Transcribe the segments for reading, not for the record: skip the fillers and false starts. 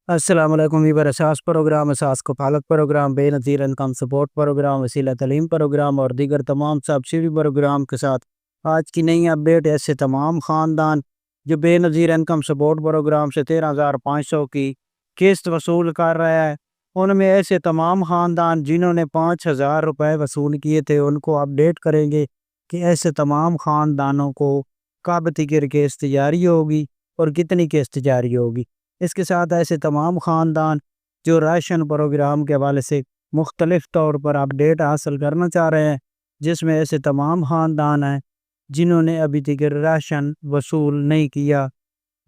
السلام علیکم ویور اساس پروگرام، اساس کفالت پروگرام، بے نظیر انکم سپورٹ پروگرام، وسیلہ تعلیم پروگرام اور دیگر تمام سبسڈی پروگرام کے ساتھ آج کی نئی اپڈیٹ ایسے تمام خاندان جو بے نظیر انکم سپورٹ پروگرام سے 13,500 کی قسط وصول کر رہا ہے، ان میں ایسے تمام خاندان جنہوں نے 5,000 روپے وصول کیے تھے ان کو اپڈیٹ کریں گے کہ ایسے تمام خاندانوں کو کب تک قسط جاری ہوگی اور کتنی قسط جاری ہوگی۔ اس کے ساتھ ایسے تمام خاندان جو راشن پروگرام کے حوالے سے مختلف طور پر اپڈیٹ حاصل کرنا چاہ رہے ہیں، جس میں ایسے تمام خاندان ہیں جنہوں نے ابھی تک راشن وصول نہیں کیا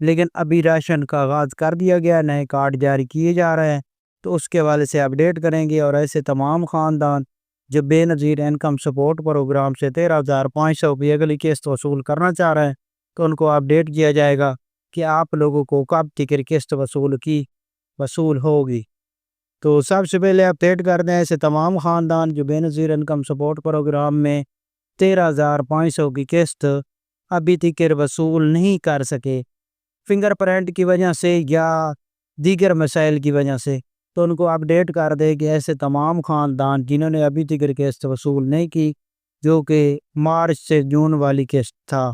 لیکن ابھی راشن کا آغاز کر دیا گیا، نئے کارڈ جاری کیے جا رہے ہیں، تو اس کے حوالے سے اپڈیٹ کریں گے۔ اور ایسے تمام خاندان جو بے نظیر انکم سپورٹ پروگرام سے 13,500 کی اگلی قسط وصول کرنا چاہ رہے ہیں تو ان کو اپڈیٹ کیا جائے گا کہ آپ لوگوں کو کب تک قسط وصول ہوگی۔ تو سب سے پہلے اپڈیٹ کر دیں ایسے تمام خاندان جو بے نظیر انکم سپورٹ پروگرام میں 13,500 کی قسط ابھی تک وصول نہیں کر سکے فنگر پرنٹ کی وجہ سے یا دیگر مسائل کی وجہ سے، تو ان کو اپڈیٹ کر دے کہ ایسے تمام خاندان جنہوں نے ابھی تک قسط وصول نہیں کی، جو کہ مارچ سے جون والی قسط تھا،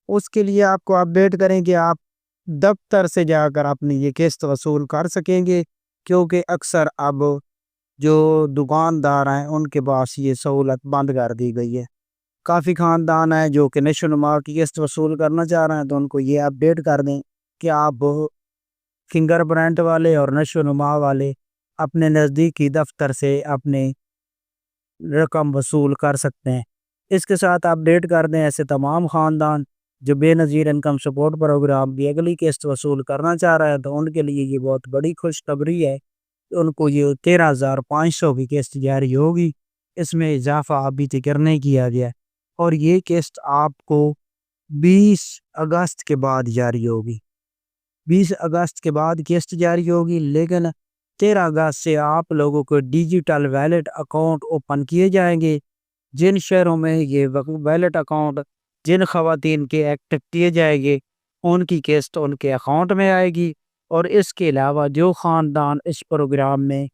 اس کے لیے آپ کو اپڈیٹ کریں کہ آپ دفتر سے جا کر اپنی یہ قسط وصول کر سکیں گے، کیونکہ اکثر اب جو دکاندار ہیں ان کے پاس یہ سہولت بند کر دی گئی ہے۔ کافی خاندان ہیں جو کہ نشو نما کی قسط وصول کرنا چاہ رہے ہیں، تو ان کو یہ اپڈیٹ کر دیں کہ آپ فنگر پرنٹ والے اور نشو نما والے اپنے نزدیکی دفتر سے اپنے رقم وصول کر سکتے ہیں۔ اس کے ساتھ اپڈیٹ کر دیں ایسے تمام خاندان جو بے نظیر انکم سپورٹ پروگرام کی اگلی قسط وصول کرنا چاہ رہے ہیں، تو ان کے لیے یہ بہت بڑی خوشخبری ہے کہ ان کو یہ 13,500 کی قسط جاری ہوگی۔ اس میں اضافہ ابھی تک نہیں کیا گیا اور یہ قسط آپ کو 20 اگست کے بعد جاری ہوگی۔ 20 اگست کے بعد قسط جاری ہوگی، لیکن 13 اگست سے آپ لوگوں کو ڈیجیٹل ویلٹ اکاؤنٹ اوپن کیے جائیں گے۔ جن شہروں میں یہ ویلٹ اکاؤنٹ جن خواتین کے ایکٹیو کیے جائیں گے ان کی قسط ان کے اکاؤنٹ میں آئے گی، اور اس کے علاوہ جو خاندان اس پروگرام میں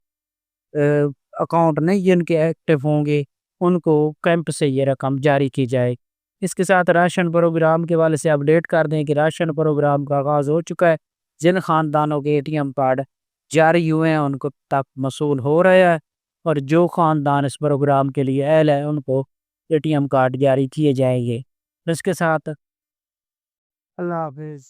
اکاؤنٹ نہیں جن کے ایکٹیو ہوں گے ان کو کیمپ سے یہ رقم جاری کی جائے۔ اس کے ساتھ راشن پروگرام کے والے سے اپڈیٹ کر دیں کہ راشن پروگرام کا آغاز ہو چکا ہے۔ جن خاندانوں کے ATM کارڈ جاری ہوئے ہیں ان کو تک موصول ہو رہا ہے، اور جو خاندان اس پروگرام کے لیے اہل ہے ان کو ATM کارڈ جاری کیے جائیں گے۔ اس کے ساتھ اللہ حافظ۔